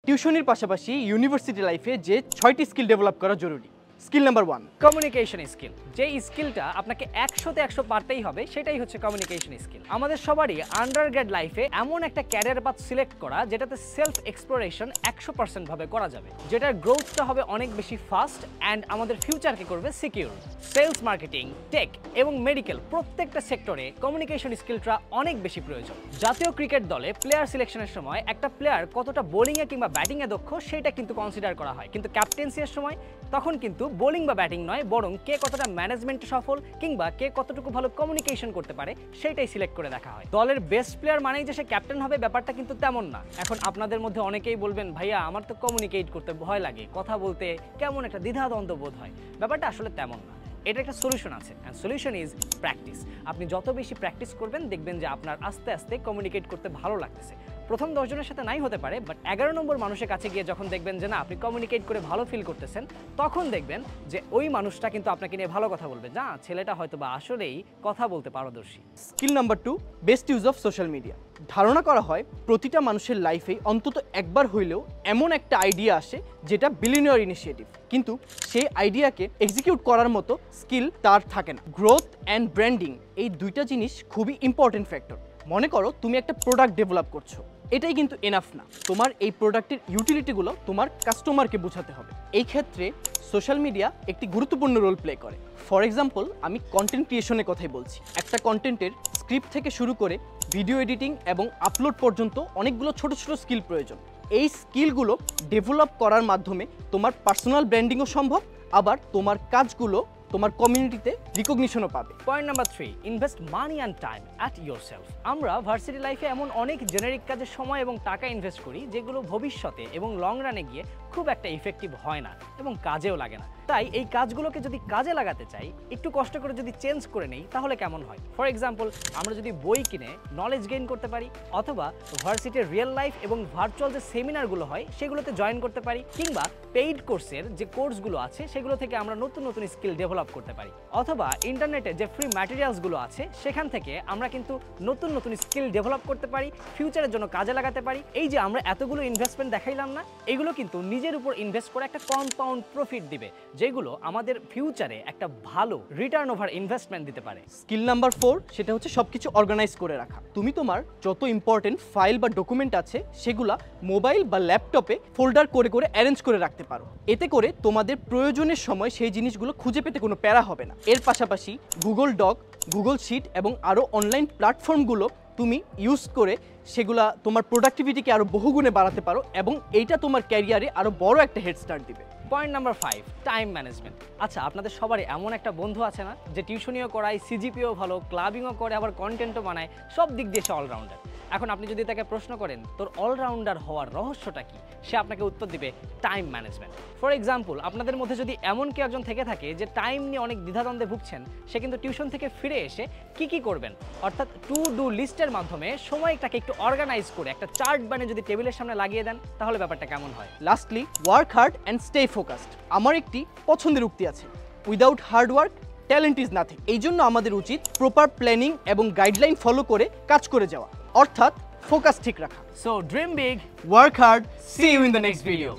টিউশনির পাশাপাশি ইউনিভার্সিটি লাইফে যে 6টি স্কিল ডেভেলপ করা জরুরি। Skill number 1, communication skill. যে স্কিলটা আপনাকে 100তে 100 পারতেই হবে সেটাই হচ্ছে কমিউনিকেশন স্কিল। আমাদের সবারই আন্ডারগ্রেড লাইফে এমন একটা ক্যারিয়ার পাথ সিলেক্ট করা যেটাতে সেলফ এক্সপ্লোরেশন 100% ভাবে করা যাবে, যেটার গ্রোথটা হবে অনেক বেশি ফাস্ট অ্যান্ড আমাদের ফিউচারকে করবে সিকিউর। সেলস, মার্কেটিং, টেক এবং মেডিকেল প্রত্যেকটা সেক্টরে কমিউনিকেশন স্কিলটা অনেক বেশি প্রয়োজন। জাতীয় ক্রিকেট দলে প্লেয়ার সিলেকশনের সময় একটা প্লেয়ার কতটা বোলিংয়ে কিংবা ব্যাটিংয়ে দক্ষ সেটা কিন্তু কনসিডার করা হয়, কিন্তু ক্যাপ্টেন্সির সময় তখন কিন্তু বোলিং বা ব্যাটিং নয়, বরং কে কতটা ম্যানেজমেন্টে সফল কিংবা কে কতটুকু ভালো কমিউনিকেশন করতে পারে সেটাই সিলেক্ট করে দেখা হয়। দলের বেস্ট প্লেয়ার মানেই যে সে ক্যাপ্টেন হবে ব্যাপারটা কিন্তু তেমন না। এখন আপনাদের মধ্যে অনেকেই বলবেন, ভাইয়া আমার তো কমিউনিকেট করতে ভয় লাগে, কথা বলতে কেমন একটা দ্বিধাদ্বন্দ্ব বোধ হয়। ব্যাপারটা আসলে তেমন না, এটা একটা সলিউশন আছে, অ্যান্ড সলিউশন ইজ প্র্যাকটিস। আপনি যত বেশি প্র্যাকটিস করবেন দেখবেন যে আপনার আস্তে আস্তে কমিউনিকেট করতে ভালো লাগতেছে। প্রথম 10 জনের সাথে নাই হতে পারে, বাট 11 নম্বর মানুষের কাছে গিয়ে যখন দেখবেন যে না আপনি কমিউনিকেট করে ভালো ফিল করতেছেন, তখন দেখবেন যে ওই মানুষটা কিন্তু আপনাকে নিয়ে ভালো কথা বলবে, না ছেলেটা হয়তো বা আসলেই কথা বলতে পারদর্শী। Skill number 2, best use of social media. ধারণা করা হয় প্রতিটা মানুষের লাইফে অন্তত একবার হইলেও এমন একটা আইডিয়া আসে যেটা বিলিয়নিয়ার ইনিশিয়েটিভ, কিন্তু সেই আইডিয়াকে এক্সিকিউট করার মতো স্কিল তার থাকে না। গ্রোথ অ্যান্ড ব্র্যান্ডিং এই দুইটা জিনিস খুবই ইম্পর্টেন্ট ফ্যাক্টর। মনে করো তুমি একটা প্রোডাক্ট ডেভেলপ করছো, এটাই কিন্তু এনাফ না, তোমার এই প্রোডাক্টের ইউটিলিটিগুলো তোমার কাস্টমারকে বোঝাতে হবে। এই ক্ষেত্রে সোশ্যাল মিডিয়া একটি গুরুত্বপূর্ণ রোল প্লে করে। ফর এক্সাম্পল, আমি কন্টেন্ট ক্রিয়েশনের কথাই বলছি। একটা কন্টেন্টের স্ক্রিপ্ট থেকে শুরু করে ভিডিও এডিটিং এবং আপলোড পর্যন্ত অনেকগুলো ছোট ছোট স্কিল প্রয়োজন। এই স্কিলগুলো ডেভেলপ করার মাধ্যমে তোমার পার্সোনাল ব্র্যান্ডিংও সম্ভব, আবার তোমার কাজগুলো তোমার কমিউনিটিতে রিকগনিশনও পাবে। Point number 3, invest money and time at yourself. আমরা ভার্সিটি লাইফে এমন অনেক জেনারিক কাজে সময় এবং টাকা ইনভেস্ট করি যেগুলো ভবিষ্যতে এবং লং রানে গিয়ে খুব একটা ইফেক্টিভ হয় না এবং কাজেও লাগে না। তাই এই কাজগুলোকে যদি কাজে লাগাতে চাই, একটু কষ্ট করে যদি চেঞ্জ করে নেই তাহলে কেমন হয়? ফর এক্সাম্পল, আমরা যদি বই কিনে নলেজ গেইন করতে পারি, অথবা ভার্সিটির রিয়েল লাইফ এবং ভার্চুয়াল যে সেমিনারগুলো হয় সেগুলোতে জয়েন করতে পারি, কিংবা পেইড কোর্সের যে কোর্সগুলো আছে সেগুলো থেকে আমরা নতুন নতুন স্কিল ডেভেলপ করতে পারি, অথবা ইন্টারনেটে যে ফ্রি ম্যাটেরিয়ালসগুলো আছে সেখান থেকে আমরা কিন্তু নতুন নতুন স্কিল ডেভেলপ করতে পারি, ফিউচারের জন্য কাজে লাগাতে পারি। এই যে আমরা এতগুলো ইনভেস্টমেন্ট দেখাইলাম না, এগুলো কিন্তু নিজের উপর ইনভেস্ট করে একটা কম্পাউন্ড প্রফিট দিবে, যেগুলো আমাদের ফিউচারে একটা ভালো রিটার্ন ওভার ইনভেস্টমেন্ট দিতে পারে। স্কিল নাম্বার 4, সেটা হচ্ছে সবকিছু অর্গানাইজ করে রাখা। তুমি তোমার যত ইম্পর্টেন্ট ফাইল বা ডকুমেন্ট আছে সেগুলা মোবাইল বা ল্যাপটপে ফোল্ডার করে করে অ্যারেঞ্জ করে রাখতে পারো। এতে করে তোমাদের প্রয়োজনের সময় সেই জিনিসগুলো খুঁজে পেতে কোনো প্যারা হবে না। এর পাশাপাশি গুগল ডক, গুগল শিট এবং আরও অনলাইন প্ল্যাটফর্মগুলো তুমি ইউজ করে সেগুলা তোমার প্রোডাক্টিভিটিকে আরও বহুগুণে বাড়াতে পারো, এবং এইটা তোমার ক্যারিয়ারে আরও বড় একটা হেড স্টার্ট দিবে। Point number 5, time management. আচ্ছা, আপনাদের সবারই এমন একটা বন্ধু আছে না যে টিউশনিও করায়, সিজিপিও ভালো, ক্লাবিংও করে, আবার কন্টেন্টও বানায়, সব দিক দিয়ে সে অলরাউন্ডার। এখন আপনি যদি তাকে প্রশ্ন করেন তোর অলরাউন্ডার হওয়ার রহস্যটা কি, সে আপনাকে উত্তর দিবে টাইম ম্যানেজমেন্ট। ফর এক্সাম্পল, আপনাদের মধ্যে যদি এমন কেউ একজন থেকে থাকে যে টাইম নিয়ে অনেক দ্বিধাদ্বন্দ্বে ভুগছেন, সে কিন্তু টিউশন থেকে ফিরে এসে কি করবেন, অর্থাৎ টু ডু লিস্টের মাধ্যমে সময়টাকে একটু অর্গানাইজ করে একটা চার্ট বানিয়ে যদি টেবিলের সামনে লাগিয়ে দেন তাহলে ব্যাপারটা কেমন হয়? Lastly, work hard and stay focused. আমার একটি পছন্দের উক্তি আছে, without hard work talent is nothing. এই জন্য আমাদের উচিত প্রপার প্ল্যানিং এবং গাইডলাইন ফলো করে কাজ করে যাওয়া, অর্থাৎ ফোকাস ঠিক রাখা। So dream big, work hard, see you in the next video.